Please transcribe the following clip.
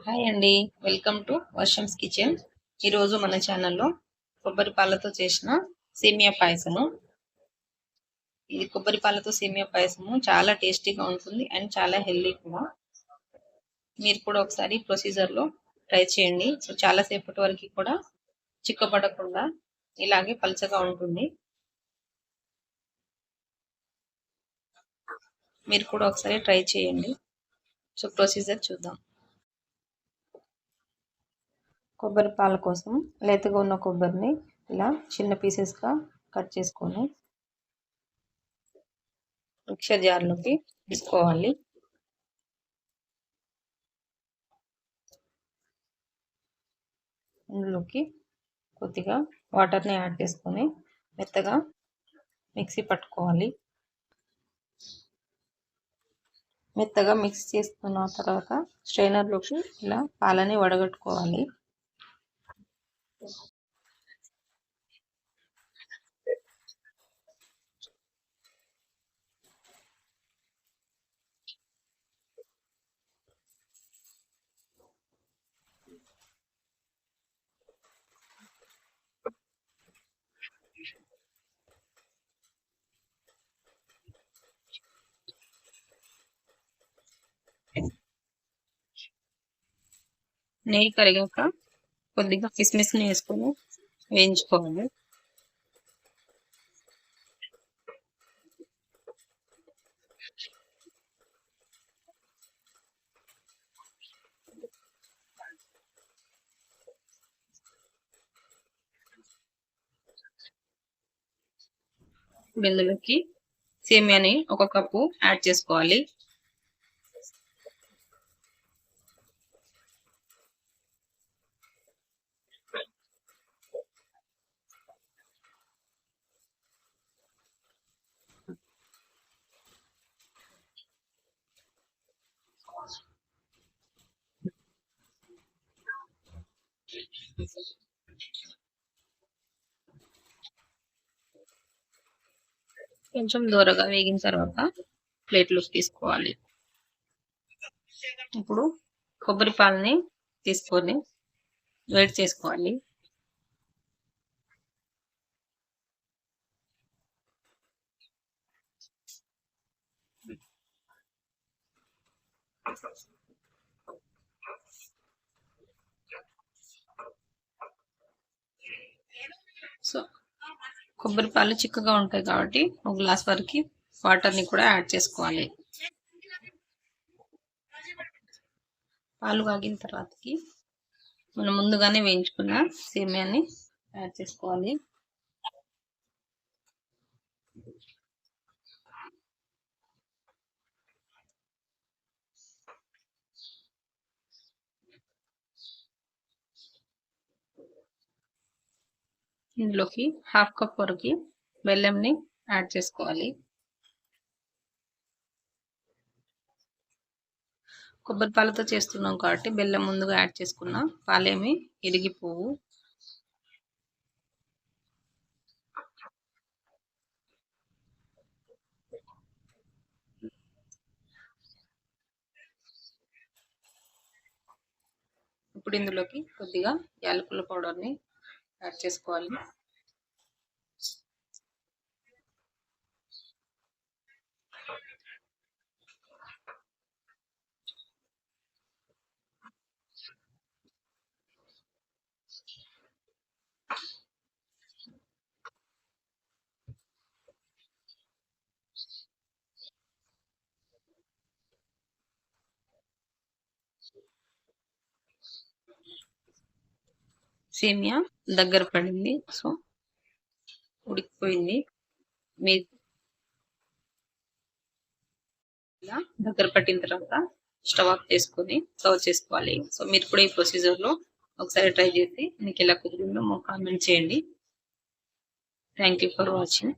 Hi అండి. Welcome to Varsham's kitchen. ఈరోజు మన ఛానల్లో కొబ్బరి పాలతో చేసిన సేమియా పాయసము. ఇది కొబ్బరి పాలతో సేమియా పాయసము చాలా టేస్టీగా ఉంటుంది అండ్ చాలా హెల్దీ కూడా. మీరు కూడా ఒకసారి ప్రొసీజర్లో ట్రై చేయండి. సో చాలా సేపటి వరకు కూడా చిక్కపడకుండా ఇలాగే పలచగా ఉంటుంది. మీరు కూడా ఒకసారి ట్రై చేయండి. సో ప్రొసీజర్ చూద్దాం. కొబ్బరి పాల కోసం లేతగా ఉన్న కొబ్బరిని ఇలా చిన్న పీసెస్గా కట్ చేసుకొని మిక్సర్ జార్లోకి తీసుకోవాలి. ఇందులోకి కొద్దిగా వాటర్ని యాడ్ చేసుకొని మెత్తగా మిక్సీ పట్టుకోవాలి. మెత్తగా మిక్స్ చేసుకున్న తర్వాత స్ట్రైనర్లోకి ఇలా పాలని వడగట్టుకోవాలి. నెయ్యి కరిగాక కొద్దిగా కిస్మిస్ని వేసుకొని వేయించుకోవాలి. ఇందులోకి సేమియాని ఒక కప్పు యాడ్ చేసుకోవాలి. కొంచెం దూరగా వేగిన తర్వాత ప్లేట్లోకి తీసుకోవాలి. ఇప్పుడు కొబ్బరి పాలని తీసుకొని వేడి చేసుకోవాలి. సో కొబ్బరి పాలు చిక్కగా ఉంటాయి కాబట్టి ఒక గ్లాస్ వరకు వాటర్ని కూడా యాడ్ చేసుకోవాలి. పాలు కాగిన తర్వాతకి మనం ముందుగానే వేయించుకున్న సేమియాని యాడ్ చేసుకోవాలి. ఇందులోకి హాఫ్ కప్ వరకు బెల్లంని యాడ్ చేసుకోవాలి. కొబ్బరి పాలతో చేస్తున్నాం కాబట్టి బెల్లం ముందుగా యాడ్ చేసుకున్న పాలేమి ఇరిగిపోవు. ఇప్పుడు ఇందులోకి కొద్దిగా యాలకుల పౌడర్ని యాడ్ చేసుకోవాలి. సేమియా దగ్గర పడింది. సో ఉడికిపోయింది. మీరు ఇలా దగ్గర పట్టిన తర్వాత స్టవ్ ఆఫ్ చేసుకొని సర్వ్ చేసుకోవాలి. సో మీరు కూడా ఈ ప్రొసీజర్లో ఒకసారి ట్రై చేసి మీకు ఎలా కుదిరిందో మాకు కామెంట్ చేయండి. Thank you for watching.